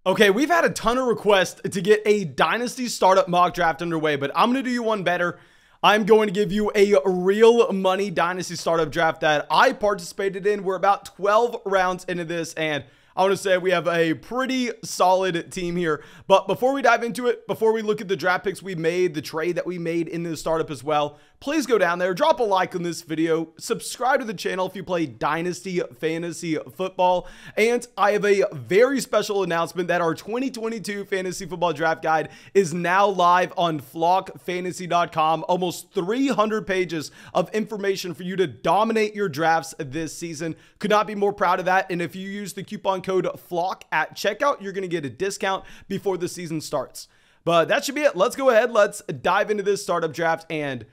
Okay, we've had a ton of requests to get a Dynasty startup mock draft underway, but I'm going to do you one better. I'm going to give you a real money Dynasty startup draft that I participated in. We're about 12 rounds into this, and I want to say we have a pretty solid team here. But before we dive into it, before we look at the draft picks we made, the trade that we made in the startup as well, please go down there, drop a like on this video, subscribe to the channel if you play Dynasty Fantasy Football. And I have a very special announcement that our 2022 Fantasy Football Draft Guide is now live on flockfantasy.com. Almost 300 pages of information for you to dominate your drafts this season. Could not be more proud of that. And if you use the coupon code FLOCK at checkout, you're going to get a discount before the season starts. But that should be it. Let's go ahead. Let's dive into this startup draft. And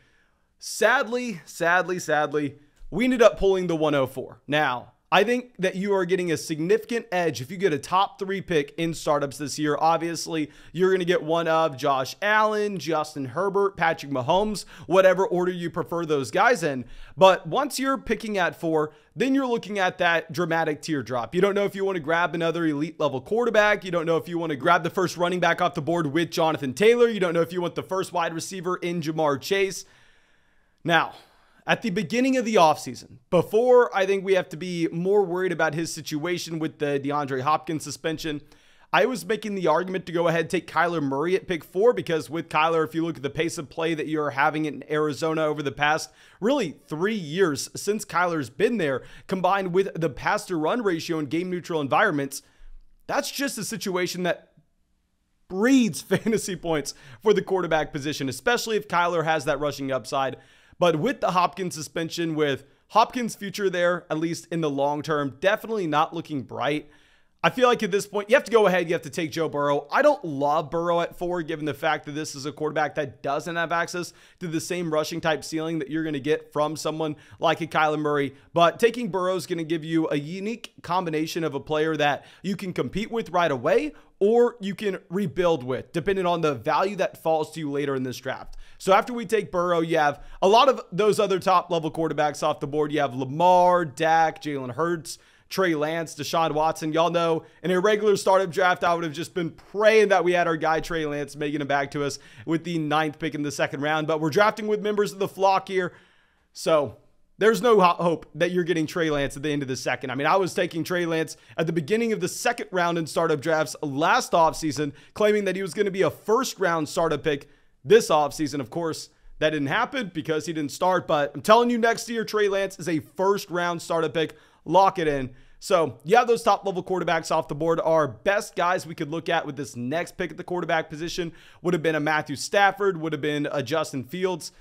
sadly, we ended up pulling the 104. Now, I think that you are getting a significant edge if you get a top 3 pick in startups this year. Obviously, you're going to get one of Josh Allen, Justin Herbert, Patrick Mahomes, whatever order you prefer those guys in. But once you're picking at 4, then you're looking at that dramatic teardrop. You don't know if you want to grab another elite level quarterback. You don't know if you want to grab the first running back off the board with Jonathan Taylor. You don't know if you want the first wide receiver in Jamar Chase. Now, at the beginning of the offseason, before I think we have to be more worried about his situation with the DeAndre Hopkins suspension, I was making the argument to go ahead and take Kyler Murray at pick 4 because with Kyler, if you look at the pace of play that you're having in Arizona over the past really 3 years since Kyler's been there, combined with the pass to run ratio in game neutral environments, that's just a situation that breeds fantasy points for the quarterback position, especially if Kyler has that rushing upside. But with the Hopkins suspension, with Hopkins' future there, at least in the long term, definitely not looking bright. I feel like at this point, you have to go ahead. You have to take Joe Burrow. I don't love Burrow at 4, given the fact that this is a quarterback that doesn't have access to the same rushing type ceiling that you're going to get from someone like a Kyler Murray. But taking Burrow is going to give you a unique combination of a player that you can compete with right away, or you can rebuild with, depending on the value that falls to you later in this draft. So after we take Burrow, you have a lot of those other top level quarterbacks off the board. You have Lamar, Dak, Jalen Hurts, Trey Lance, Deshaun Watson. Y'all know in a regular startup draft, I would have just been praying that we had our guy Trey Lance making it back to us with the 9th pick in the 2nd round. But we're drafting with members of the flock here. So there's no hope that you're getting Trey Lance at the end of the 2nd. I mean, I was taking Trey Lance at the beginning of the 2nd round in startup drafts last offseason, claiming that he was going to be a 1st round startup pick this offseason. Of course, that didn't happen because he didn't start. But I'm telling you, next year, Trey Lance is a 1st round startup pick. Lock it in. So you have those top level quarterbacks off the board. Our best guys we could look at with this next pick at the quarterback position would have been a Matthew Stafford, would have been a Justin Fields.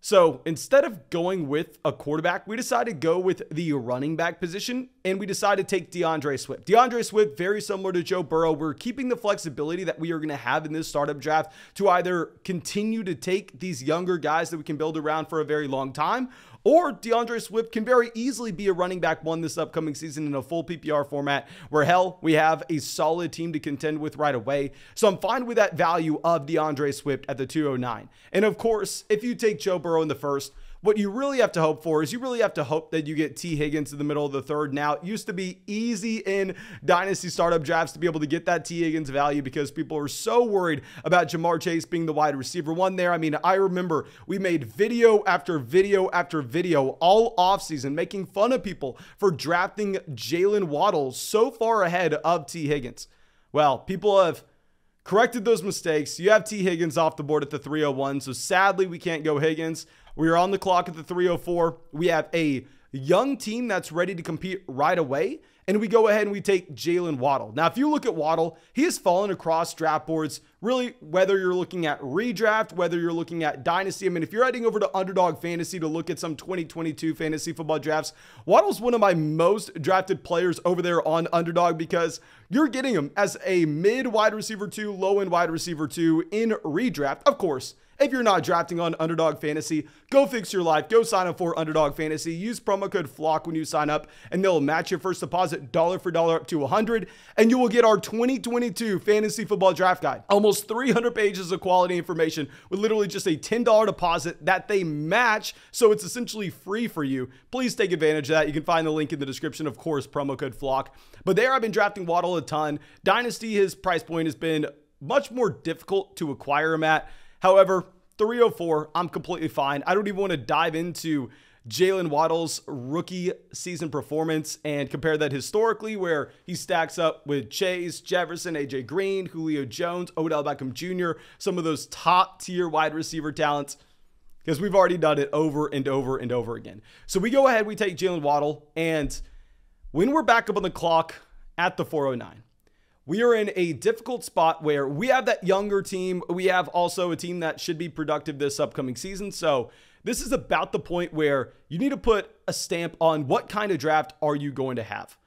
So instead of going with a quarterback, we decided to go with the running back position, and we decided to take Deandre Swift. Deandre Swift, very similar to Joe Burrow. We're keeping the flexibility that we are going to have in this startup draft to either continue to take these younger guys that we can build around for a very long time, or Deandre Swift can very easily be a running back 1 this upcoming season in a full PPR format where, hell, we have a solid team to contend with right away. So I'm fine with that value of Deandre Swift at the 209. And of course, if you take Joe Burrow in the 1st, what you really have to hope for is you really have to hope that you get T. Higgins in the middle of the 3rd. Now, it used to be easy in Dynasty startup drafts to be able to get that T. Higgins value because people are so worried about Jamar Chase being the wide receiver 1 there. I mean, I remember we made video after video after video all offseason making fun of people for drafting Jalen Waddle so far ahead of T. Higgins. Well, people have corrected those mistakes. You have T. Higgins off the board at the 301, so sadly we can't go Higgins. We are on the clock at the 304. We have a young team that's ready to compete right away, and we go ahead and we take Jalen Waddle. Now, if you look at Waddle, he has fallen across draft boards, really, whether you're looking at redraft, whether you're looking at Dynasty. I mean, if you're heading over to Underdog Fantasy to look at some 2022 fantasy football drafts, Waddle's one of my most drafted players over there on Underdog because you're getting him as a mid wide receiver 2, low end wide receiver 2 in redraft. Of course, If you're not drafting on Underdog Fantasy, go fix your life. Go sign up for Underdog Fantasy. Use promo code FLOCK when you sign up, and they'll match your first deposit dollar for dollar up to $100, and you will get our 2022 Fantasy Football Draft Guide. Almost 300 pages of quality information with literally just a $10 deposit that they match, so it's essentially free for you. Please take advantage of that. You can find the link in the description, of course, promo code FLOCK. But there I've been drafting Waddle a ton. Dynasty, his price point has been much more difficult to acquire him at. However, 304, I'm completely fine. I don't even want to dive into Jalen Waddle's rookie season performance and compare that historically, where he stacks up with Chase, Jefferson, AJ Green, Julio Jones, Odell Beckham Jr., some of those top tier wide receiver talents, because we've already done it over and over and over again. So we go ahead, we take Jalen Waddle, and when we're back up on the clock at the 409, we are in a difficult spot where we have that younger team. We have also a team that should be productive this upcoming season. So this is about the point where you need to put a stamp on what kind of draft are you going to have.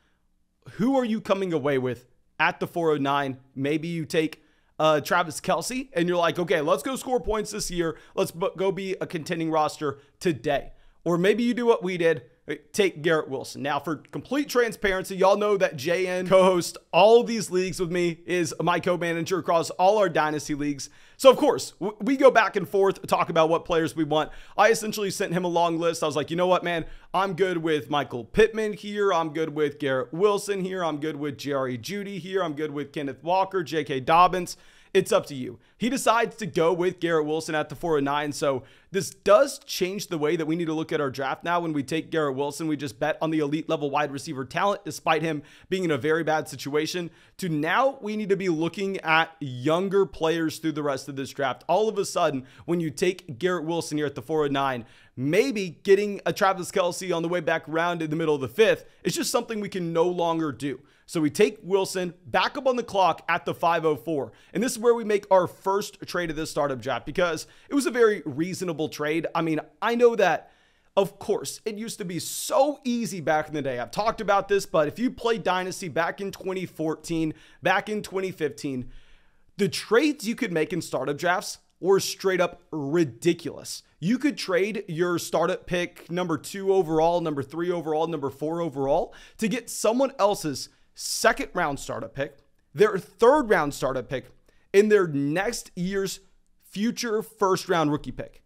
Who are you coming away with at the 409? Maybe you take Travis Kelce and you're like, okay, let's go score points this year. Let's go be a contending roster today. Or maybe you do what we did. Take Garrett Wilson. Now, for complete transparency, y'all know that JN co-hosts all of these leagues with me, is my co-manager across all our Dynasty leagues. So, of course, we go back and forth, talk about what players we want. I essentially sent him a long list. I was like, you know what, man? I'm good with Michael Pittman here. I'm good with Garrett Wilson here. I'm good with Jerry Jeudy here. I'm good with Kenneth Walker, J.K. Dobbins. It's up to you. He decides to go with Garrett Wilson at the 409. So this does change the way that we need to look at our draft now. When we take Garrett Wilson, we just bet on the elite level wide receiver talent, despite him being in a very bad situation, to now we need to be looking at younger players through the rest of this draft. All of a sudden, when you take Garrett Wilson here at the 409, maybe getting a Travis Kelce on the way back around in the middle of the 5th is just something we can no longer do. So we take Wilson back up on the clock at the 504. And this is where we make our first trade of this startup draft, because it was a very reasonable trade. I mean, I know that, of course, it used to be so easy back in the day. I've talked about this, but if you played Dynasty back in 2014, back in 2015, the trades you could make in startup drafts were straight up ridiculous. You could trade your startup pick number 2 overall, number 3 overall, number 4 overall to get someone else's second round startup pick, their third round startup pick, and their next year's future first round rookie pick.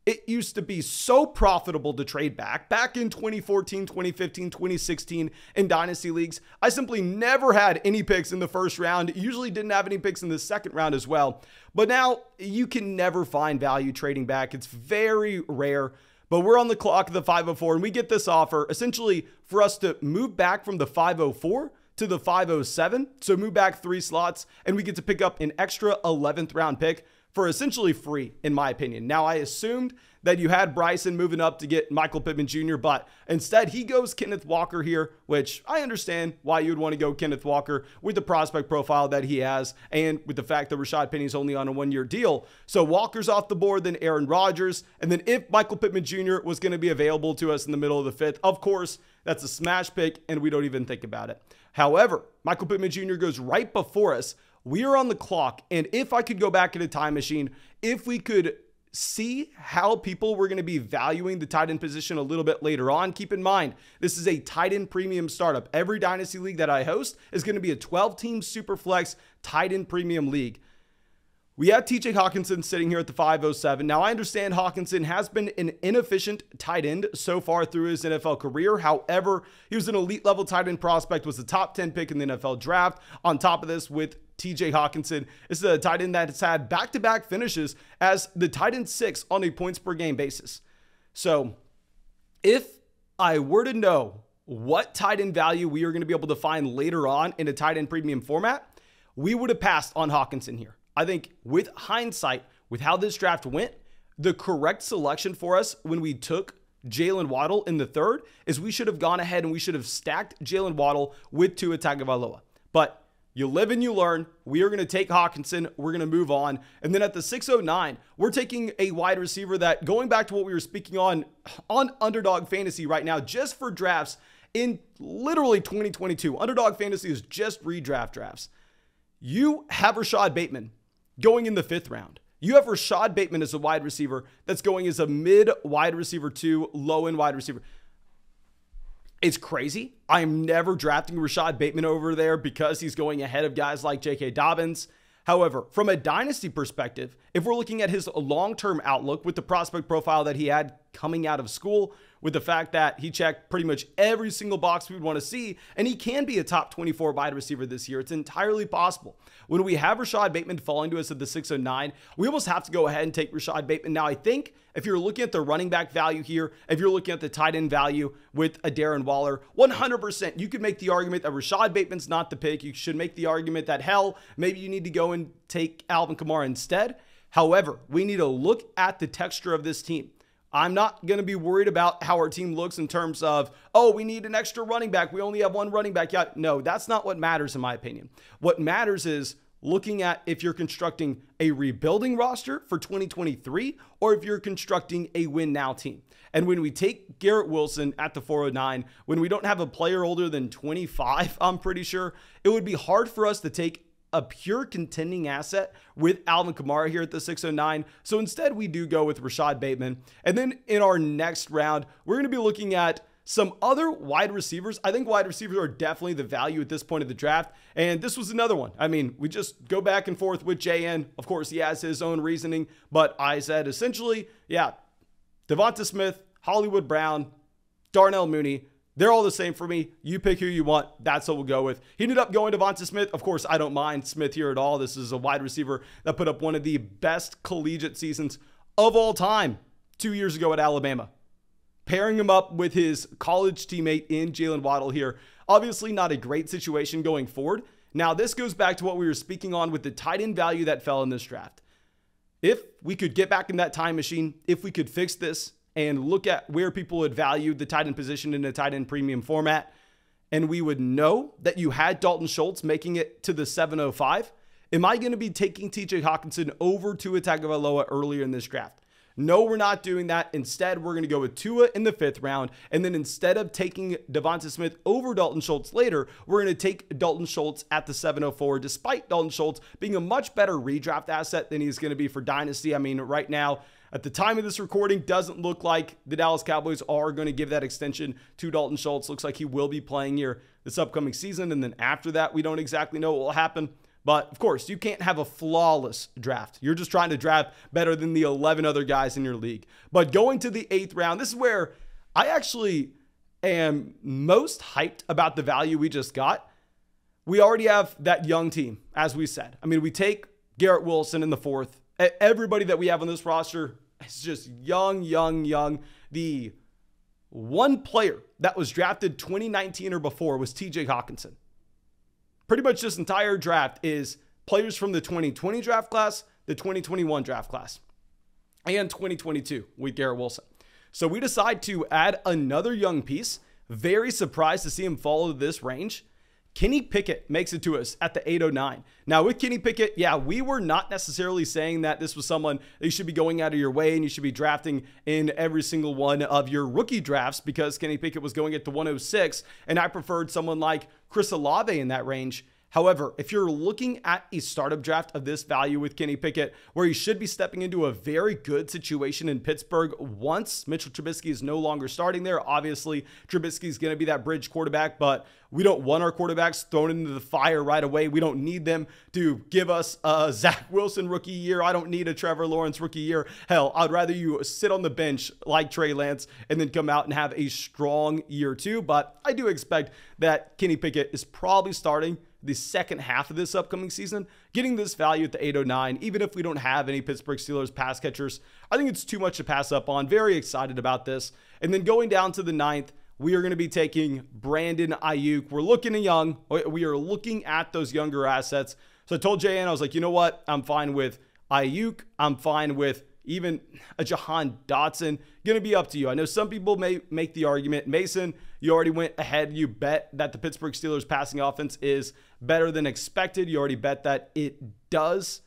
It used to be so profitable to trade back in 2014, 2015, 2016 in Dynasty leagues. I simply never had any picks in the first round. Usually didn't have any picks in the second round as well. But now you can never find value trading back. It's very rare. But we're on the clock of the 504, and we get this offer essentially for us to move back from the 504 to the 507. So move back 3 slots, and we get to pick up an extra 11th round pick for essentially free, in my opinion. Now, I assumed that you had Bryson moving up to get Michael Pittman Jr., but instead he goes Kenneth Walker here, which I understand why you would want to go Kenneth Walker with the prospect profile that he has, and with the fact that Rashad Penny's only on a 1-year deal. So Walker's off the board, then Aaron Rodgers, and then if Michael Pittman Jr. was going to be available to us in the middle of the 5th, of course, that's a smash pick, and we don't even think about it. However, Michael Pittman Jr. goes right before us. We are on the clock, and if I could go back in a time machine, if we could see how people were going to be valuing the tight end position a little bit later on, keep in mind, this is a tight end premium startup. Every Dynasty league that I host is going to be a 12-team Superflex tight end premium league. We have TJ Hawkinson sitting here at the 507. Now, I understand Hawkinson has been an inefficient tight end so far through his NFL career. However, he was an elite level tight end prospect, was the top 10 pick in the NFL draft. On top of this, with TJ Hawkinson, this is a tight end that has had back-to-back finishes as the tight end 6 on a points per game basis. So if I were to know what tight end value we are going to be able to find later on in a tight end premium format, we would have passed on Hawkinson here. I think with hindsight, with how this draft went, the correct selection for us when we took Jalen Waddle in the 3rd is we should have gone ahead and we should have stacked Jalen Waddle with Tua Tagovailoa. But you live and you learn. We are going to take Hawkinson. We're going to move on. And then at the 609, we're taking a wide receiver that, going back to what we were speaking on Underdog Fantasy right now, just for drafts in literally 2022. Underdog Fantasy is just redraft drafts. You have Rashad Bateman going in the 5th round. You have Rashad Bateman as a wide receiver that's going as a mid wide receiver 2, low end wide receiver. It's crazy. I'm never drafting Rashad Bateman over there because he's going ahead of guys like J.K. Dobbins. However, from a dynasty perspective, if we're looking at his long-term outlook with the prospect profile that he had coming out of school, with the fact that he checked pretty much every single box we would want to see, and he can be a top 24 wide receiver this year, it's entirely possible. When we have Rashad Bateman falling to us at the 609, we almost have to go ahead and take Rashad Bateman. Now, I think if you're looking at the running back value here, if you're looking at the tight end value with a Darren Waller, 100%, you could make the argument that Rashad Bateman's not the pick. You should make the argument that, hell, maybe you need to go and take Alvin Kamara instead. However, we need to look at the texture of this team. I'm not going to be worried about how our team looks in terms of, oh, we need an extra running back. We only have one running back. Yeah, no, that's not what matters in my opinion. What matters is looking at if you're constructing a rebuilding roster for 2023 or if you're constructing a win now team. And when we take Garrett Wilson at the 409, when we don't have a player older than 25, I'm pretty sure, it would be hard for us to take a pure contending asset with Alvin Kamara here at the 609. So instead, we do go with Rashad Bateman. And then in our next round, we're going to be looking at some other wide receivers. I think wide receivers are definitely the value at this point of the draft. And this was another one. I mean, we just go back and forth with JN. Of course, he has his own reasoning, but I said essentially, yeah, Devonta Smith, Hollywood Brown, Darnell Mooney, they're all the same for me. You pick who you want. That's what we'll go with. He ended up going Devonta Smith. Of course, I don't mind Smith here at all. This is a wide receiver that put up one of the best collegiate seasons of all time 2 years ago at Alabama. Pairing him up with his college teammate in Jalen Waddle here. Obviously not a great situation going forward. Now, this goes back to what we were speaking on with the tight end value that fell in this draft. If we could get back in that time machine, if we could fix this, and look at where people would value the tight end position in a tight end premium format, and we would know that you had Dalton Schultz making it to the 705, am I going to be taking TJ Hawkinson over Tua Tagovailoa earlier in this draft? No, we're not doing that. Instead, we're going to go with Tua in the 5th round, and then instead of taking Devonta Smith over Dalton Schultz later, we're going to take Dalton Schultz at the 704, despite Dalton Schultz being a much better redraft asset than he's going to be for Dynasty. I mean, right now, at the time of this recording, doesn't look like the Dallas Cowboys are going to give that extension to Dalton Schultz. Looks like he will be playing here this upcoming season. And then after that, we don't exactly know what will happen. But of course, you can't have a flawless draft. You're just trying to draft better than the 11 other guys in your league. But going to the 8th round, this is where I actually am most hyped about the value we just got. We already have that young team, as we said. I mean, we take Garrett Wilson in the 4th. Everybody that we have on this roster is just young. The one player that was drafted 2019 or before was TJ Hawkinson. Pretty much this entire draft is players from the 2020 draft class, the 2021 draft class, and 2022 with Garrett Wilson. So we decide to add another young piece. Very surprised to see him fall to this range. Kenny Pickett makes it to us at the 809. Now with Kenny Pickett, yeah, we were not necessarily saying that this was someone that you should be going out of your way and you should be drafting in every single one of your rookie drafts because Kenny Pickett was going at the 106 and I preferred someone like Chris Olave in that range. However, if you're looking at a startup draft of this value with Kenny Pickett, where he should be stepping into a very good situation in Pittsburgh once Mitchell Trubisky is no longer starting there. Obviously, Trubisky is going to be that bridge quarterback, but we don't want our quarterbacks thrown into the fire right away. We don't need them to give us a Zach Wilson rookie year. I don't need a Trevor Lawrence rookie year. Hell, I'd rather you sit on the bench like Trey Lance and then come out and have a strong year 2. But I do expect that Kenny Pickett is probably starting the second half of this upcoming season, getting this value at the 809, even if we don't have any Pittsburgh Steelers pass catchers. I think it's too much to pass up on. Very excited about this. And then going down to the 9th, we are going to be taking Brandon Iuke. We're looking young. We are looking at those younger assets. So I told JN, I was like, you know what? I'm fine with Iuke. I'm fine with even a Jahan Dotson. Going to be up to you. I know some people may make the argument. Mason, you already went ahead. You bet that the Pittsburgh Steelers passing offense is better than expected. You already bet that it does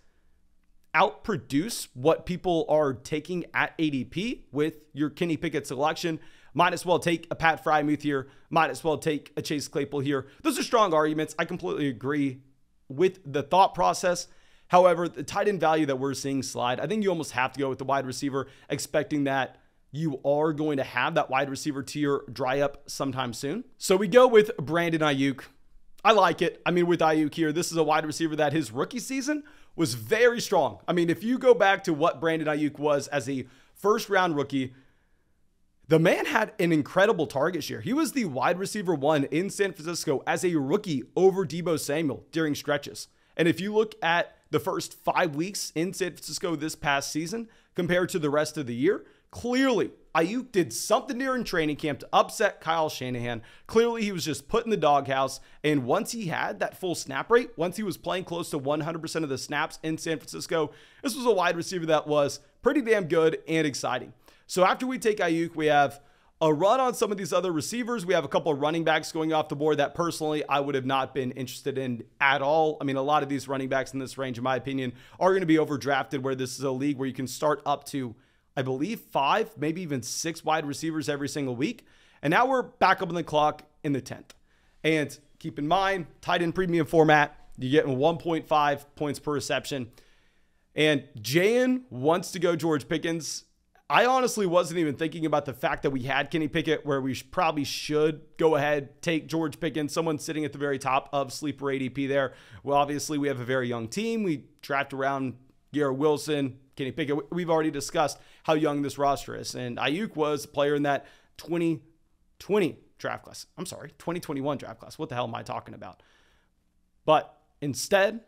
outproduce what people are taking at ADP with your Kenny Pickett selection. Might as well take a Pat Freiermuth here. Might as well take a Chase Claypool here. Those are strong arguments. I completely agree with the thought process. However, the tight end value that we're seeing slide, I think you almost have to go with the wide receiver, expecting that you are going to have that wide receiver tier dry up sometime soon. So we go with Brandon Iuke. I like it. I mean, with Iuke here, this is a wide receiver that his rookie season was very strong. I mean, if you go back to what Brandon Iuke was as a first-round rookie, the man had an incredible target share. He was the wide receiver 1 in San Francisco as a rookie over Deebo Samuel during stretches. And if you look at the first 5 weeks in San Francisco this past season compared to the rest of the year, clearly Iuke did something during training camp to upset Kyle Shanahan. Clearly he was just put in the doghouse. And once he had that full snap rate, once he was playing close to 100% of the snaps in San Francisco, this was a wide receiver that was pretty damn good and exciting. So after we take Iuke, we have a run on some of these other receivers. We have a couple of running backs going off the board that personally I would have not been interested in at all. I mean, a lot of these running backs in this range, in my opinion, are going to be overdrafted, where this is a league where you can start up to, I believe, 5, maybe even 6 wide receivers every single week. And now we're back up on the clock in the 10th. And keep in mind, tight end premium format, you're getting 1.5 points per reception. And Jayan wants to go George Pickens. I honestly wasn't even thinking about the fact that we had Kenny Pickett, where we probably should go ahead, take George Pickens, someone sitting at the very top of sleeper ADP there. Well, obviously we have a very young team. We draft around Garrett Wilson, Kenny Pickett. We've already discussed how young this roster is. And Iuke was a player in that 2020 draft class. I'm sorry, 2021 draft class. What the hell am I talking about? But instead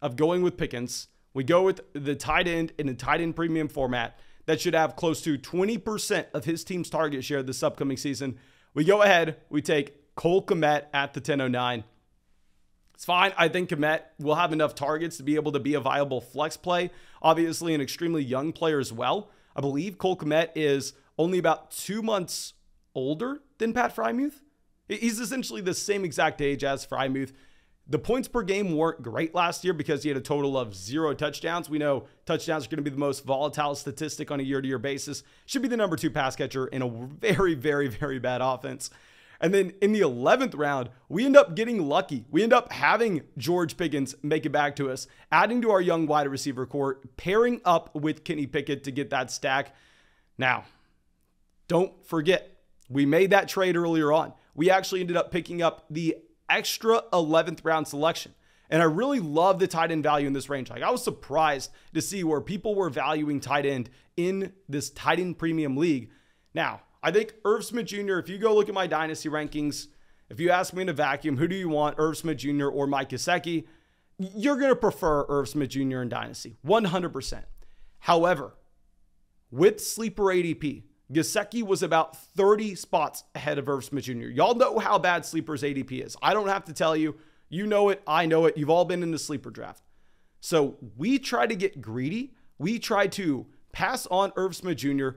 of going with Pickens, we go with the tight end in a tight end premium format that should have close to 20% of his team's target share this upcoming season. We go ahead, we take Cole Kmet at the 1009. It's fine. I think Kmet will have enough targets to be able to be a viable flex play. Obviously, an extremely young player as well. I believe Cole Kmet is only about 2 months older than Pat Freiermuth. He's essentially the same exact age as Freiermuth. The points per game weren't great last year because he had a total of 0 touchdowns. We know touchdowns are going to be the most volatile statistic on a year-to-year basis. Should be the number 2 pass catcher in a very, very, very bad offense. And then in the 11th round, we end up getting lucky. We end up having George Pickens make it back to us, adding to our young wide receiver core, pairing up with Kenny Pickett to get that stack. Now, don't forget, we made that trade earlier on. We actually ended up picking up the extra 11th round selection. And I really love the tight end value in this range. Like, I was surprised to see where people were valuing tight end in this tight end premium league. Now, I think Irv Smith Jr., if you go look at my dynasty rankings, if you ask me in a vacuum, who do you want, Irv Smith Jr. or Mike Gesicki, you're going to prefer Irv Smith Jr. in dynasty, 100%. However, with sleeper ADP, Gesicki was about 30 spots ahead of Irv Smith Jr. Y'all know how bad sleeper's ADP is. I don't have to tell you. You know it. I know it. You've all been in the sleeper draft. So we try to get greedy. We try to pass on Irv Smith Jr.,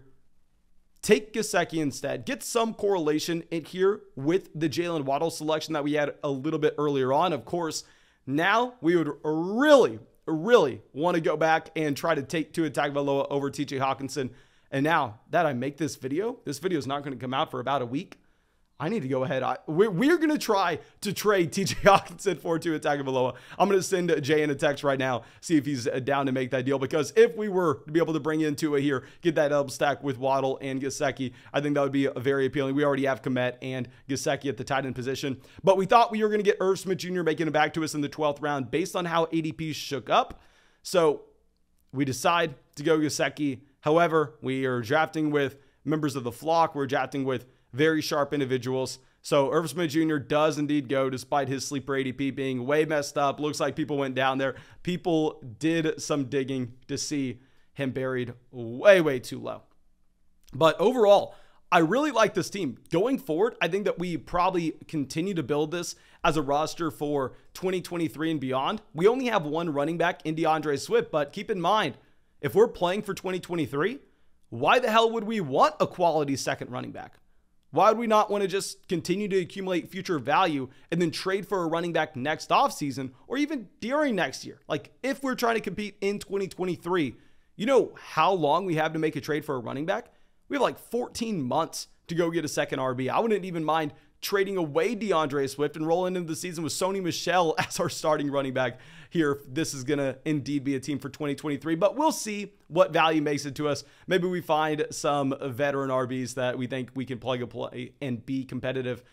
take Gesicki instead, get some correlation in here with the Jalen Waddle selection that we had a little bit earlier on. Of course, now we would really want to go back and try to take Tua Tagovailoa over TJ Hawkinson. And now that I make this video is not going to come out for about a week. I need to go ahead. We're going to try to trade TJ Hawkinson for Tua Tagovailoa. I'm going to send Jay in a text right now, see if he's down to make that deal. Because if we were to be able to bring in Tua here, get that double stack with Waddle and Gesicki, I think that would be very appealing. We already have Kmet and Gesicki at the tight end position. But we thought we were going to get Irv Smith Jr. making it back to us in the 12th round based on how ADP shook up. So we decide to go Gesicki. However, we are drafting with members of the flock. We're drafting with very sharp individuals. So Irv Smith Jr. does indeed go, despite his sleeper ADP being way messed up. Looks like people went down there. People did some digging to see him buried way too low. But overall, I really like this team. Going forward, I think that we probably continue to build this as a roster for 2023 and beyond. We only have one running back in Deandre Swift, but keep in mind, if we're playing for 2023, why the hell would we want a quality second running back? Why would we not want to just continue to accumulate future value and then trade for a running back next offseason or even during next year? Like, if we're trying to compete in 2023, you know how long we have to make a trade for a running back? We have like 14 months to go get a second RB. I wouldn't even mind trading away Deandre Swift and rolling into the season with Sony Michel as our starting running back here. This is going to indeed be a team for 2023, but we'll see what value makes it to us. Maybe we find some veteran RBs that we think we can plug and play and be competitive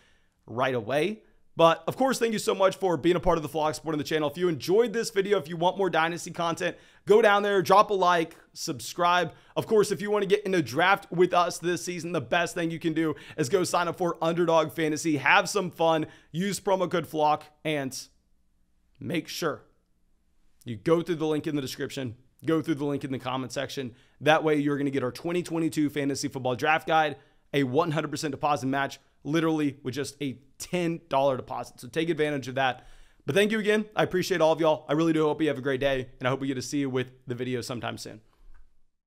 right away. But of course, thank you so much for being a part of the vlog, supporting the channel. If you enjoyed this video, if you want more Dynasty content, go down there, drop a like, subscribe. Of course, if you want to get in a draft with us this season, the best thing you can do is go sign up for Underdog Fantasy, have some fun, use promo code FLOCK, and make sure you go through the link in the description, go through the link in the comment section. That way you're going to get our 2022 Fantasy Football Draft Guide, a 100% deposit match, literally with just a $10 deposit. So take advantage of that. But thank you again. I appreciate all of y'all. I really do hope you have a great day, and I hope we get to see you with the video sometime soon.